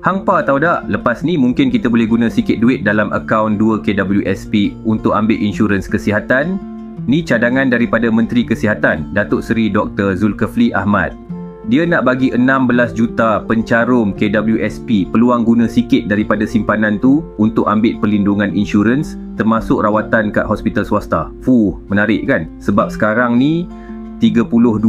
Hang pa tahu tak, lepas ni mungkin kita boleh guna sikit duit dalam akaun 2 KWSP untuk ambil insurans kesihatan. Ni cadangan daripada Menteri Kesihatan, Datuk Seri Dr. Zulkifli Ahmad. Dia nak bagi 16 juta pencarum KWSP peluang guna sikit daripada simpanan tu untuk ambil perlindungan insurans, termasuk rawatan kat hospital swasta. Menarik kan? Sebab sekarang ni 32%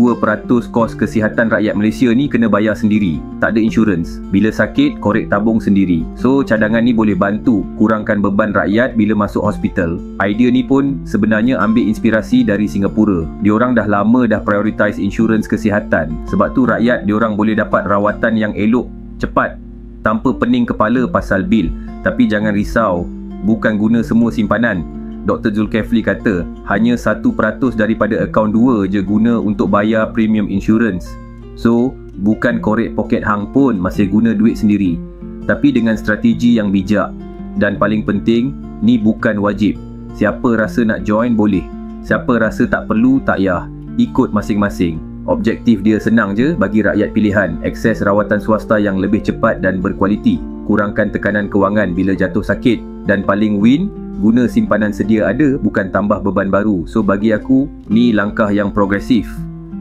kos kesihatan rakyat Malaysia ni kena bayar sendiri, tak ada insurans. Bila sakit, korek tabung sendiri. So cadangan ni boleh bantu kurangkan beban rakyat bila masuk hospital. Idea ni pun sebenarnya ambil inspirasi dari Singapura. Diorang dah lama dah prioritize insurans kesihatan. Sebab tu rakyat diorang boleh dapat rawatan yang elok, cepat, tanpa pening kepala pasal bil. Tapi jangan risau, bukan guna semua simpanan. Dr. Zulkifli kata hanya 1% daripada akaun 2 je guna untuk bayar premium insurance. So, bukan korek poket hang pun masih guna duit sendiri. Tapi dengan strategi yang bijak. Dan paling penting, ni bukan wajib. Siapa rasa nak join boleh. Siapa rasa tak perlu tak payah. Ikut masing-masing. Objektif dia senang je, bagi rakyat pilihan akses rawatan swasta yang lebih cepat dan berkualiti, kurangkan tekanan kewangan bila jatuh sakit, dan paling win, guna simpanan sedia ada, bukan tambah beban baru. So bagi aku, ni langkah yang progresif.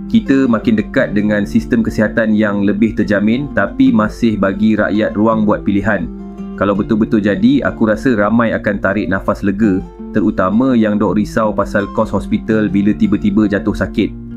Kita makin dekat dengan sistem kesihatan yang lebih terjamin, tapi masih bagi rakyat ruang buat pilihan. Kalau betul-betul jadi, aku rasa ramai akan tarik nafas lega, terutama yang dok risau pasal kos hospital bila tiba-tiba jatuh sakit.